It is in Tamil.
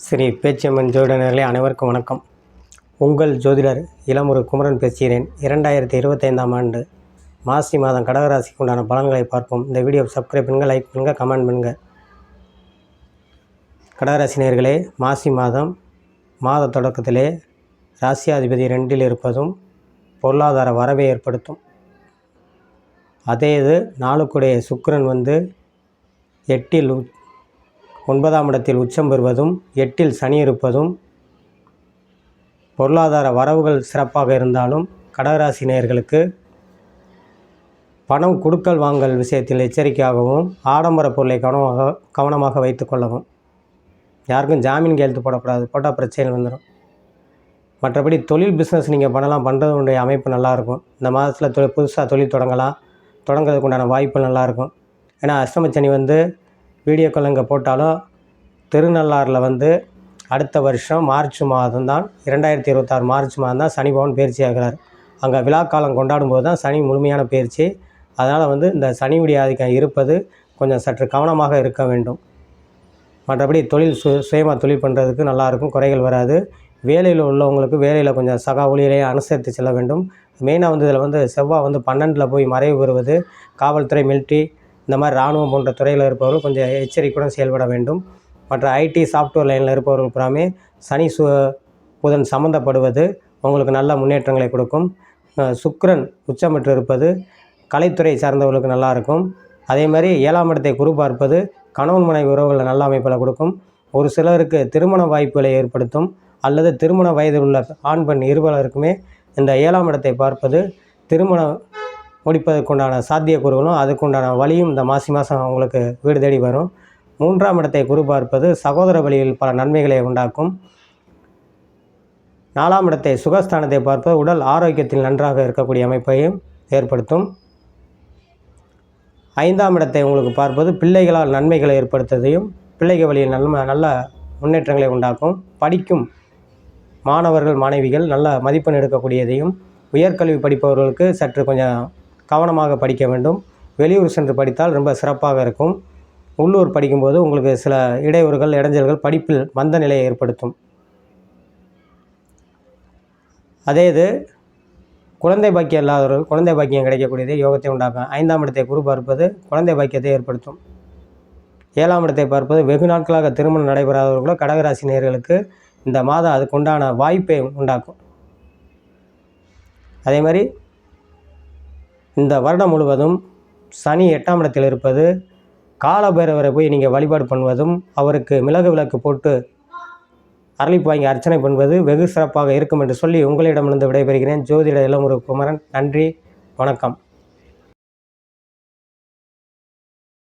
ஸ்ரீ பேச்சியம்மன் ஜோதிடர்களே அனைவருக்கும் வணக்கம். உங்கள் ஜோதிடர் இளமுரு குமரன் பேசுகிறேன். 2025ஆம் ஆண்டு மாசி மாதம் கடகராசிக்கு உண்டான பலன்களை பார்ப்போம். இந்த வீடியோ சப்ஸ்கிரைப் பண்ணுங்கள், லைக் பண்ணுங்கள், கமெண்ட் பண்ணுங்கள். கடகராசி நேயர்களே, மாசி மாத தொடக்கத்திலே ராசியாதிபதி 2இல் இருப்பதும் பொருளாதார வரவை ஏற்படுத்தும். அதே இது நாளுக்குடைய சுக்கிரன் 8இல் 9ஆம் இடத்தில் உச்சம் பெறுவதும் 8இல் சனி இருப்பதும் பொருளாதார வரவுகள் சிறப்பாக இருந்தாலும் கடகராசி நேயர்களுக்கு பணம் கொடுக்கல் வாங்கல் விஷயத்தில் எச்சரிக்கையாகவும் ஆடம்பர பொருளை கவனமாக வைத்து கொள்ளவும். யாருக்கும் ஜாமீன் கையெழுத்து போடக்கூடாது, போட்டால் பிரச்சனை வந்துடும். மற்றபடி தொழில் பிஸ்னஸ் நீங்கள் பண்ணுறதுடைய அமைப்பு நல்லாயிருக்கும். இந்த மாதத்தில் புதுசாக தொழில் தொடங்குறதுக்கு உண்டான வாய்ப்பு நல்லாயிருக்கும். ஏன்னா அஷ்டமச்சனி வீடியோக்கள் இங்கே போட்டாலும் திருநள்ளாறில் அடுத்த வருஷம் மார்ச் மாதம் தான் 2026 மார்ச் மாதம் தான் சனி பகவான் பயிற்சி ஆகிறார். அங்கே விழாக்காலம் கொண்டாடும் போது தான் சனி முழுமையான பயிற்சி. அதனால் இந்த சனியுடைய ஆதிக்கம் இருப்பது கொஞ்சம் சற்று கவனமாக இருக்க வேண்டும். மற்றபடி தொழில் சுயமாக தொழில் பண்ணுறதுக்கு நல்லாயிருக்கும், குறைகள் வராது. வேலையில் உள்ளவங்களுக்கு வேலையில் கொஞ்சம் சக ஊழியரை அனுசரித்து செல்ல வேண்டும். மெயினாக இதில் செவ்வாய் 12இல் போய் மறைவு பெறுவது, காவல்துறை, மிலிட்ரி, இந்த மாதிரி இராணுவம் போன்ற துறையில் இருப்பவர்கள் கொஞ்சம் எச்சரிக்கையுடன் செயல்பட வேண்டும். மற்ற ஐடி சாஃப்ட்வேர் லைனில் இருப்பவர்கள் புறாமே சனி புதன் சம்மந்தப்படுவது உங்களுக்கு நல்ல முன்னேற்றங்களை கொடுக்கும். சுக்கிரன் உச்சம் பெற்று இருப்பது கலைத்துறை சார்ந்தவர்களுக்கு நல்லாயிருக்கும். அதே மாதிரி 7ஆம் இடத்தை குரு பார்ப்பது கணவன் மனைவி உறவுகளை நல்ல அமைப்பில் கொடுக்கும். ஒரு சிலருக்கு திருமண வாய்ப்புகளை ஏற்படுத்தும். அல்லது திருமண வயதில் உள்ள ஆண் பெண் இருவருக்குமே இந்த 7ஆம் இடத்தை பார்ப்பது திருமணம் முடிப்பதற்குண்டான சாத்தியக்கூறுகளும் அதுக்குண்டான வழியும் இந்த மாதம் அவங்களுக்கு வீடு தேடி வரும். 3ஆம் இடத்தை குரு பார்ப்பது சகோதர வழியில் பல நன்மைகளை உண்டாக்கும். 4ஆம் இடத்தை சுகஸ்தானத்தை பார்ப்பது உடல் ஆரோக்கியத்தில் நன்றாக இருக்கக்கூடிய அமைப்பையும் ஏற்படுத்தும். 5ஆம் இடத்தை உங்களுக்கு பார்ப்பது பிள்ளைகளால் நன்மைகளை ஏற்படுத்துவதையும் பிள்ளைகள் வழியில் நல்ல முன்னேற்றங்களை உண்டாக்கும். படிக்கும் மாணவர்கள் மாணவிகள் நல்ல மதிப்பெண் எடுக்கக்கூடியதையும், உயர்கல்வி படிப்பவர்களுக்கு சற்று கொஞ்சம் கவனமாக படிக்க வேண்டும். வெளியூர் சென்று படித்தால் ரொம்ப சிறப்பாக இருக்கும். உள்ளூர் படிக்கும்போது உங்களுக்கு சில இடைஞ்சல்கள் படிப்பில் மந்த நிலையை ஏற்படுத்தும். அதே இது குழந்தை பாக்கியம் இல்லாதவர்கள் குழந்தை பாக்கியம் கிடைக்கக்கூடியதை யோகத்தை உண்டாக்கும். 5ஆம் இடத்தை குரு பார்ப்பது குழந்தை பாக்கியத்தை ஏற்படுத்தும். 7ஆம் இடத்தை பார்ப்பது வெகு நாட்களாக திருமணம் நடைபெறாதவர்களோ கடகராசி நேயர்களுக்கு இந்த மாதம் அதுக்குண்டான வாய்ப்பை உண்டாக்கும். அதே மாதிரி இந்த வருடம் முழுவதும் சனி 8ஆம் இடத்தில் இருப்பது காலபைரவரை போய் நீங்கள் வழிபாடு பண்ணுவதும் அவருக்கு மிளகு விளக்கு போட்டு அரளிப்பு வாங்கி அர்ச்சனை பண்ணுவது வெகு சிறப்பாக இருக்கும் என்று சொல்லி உங்களிடமிருந்து விடைபெறுகிறேன். ஜோதிட இளமுரு குமரன். நன்றி, வணக்கம்.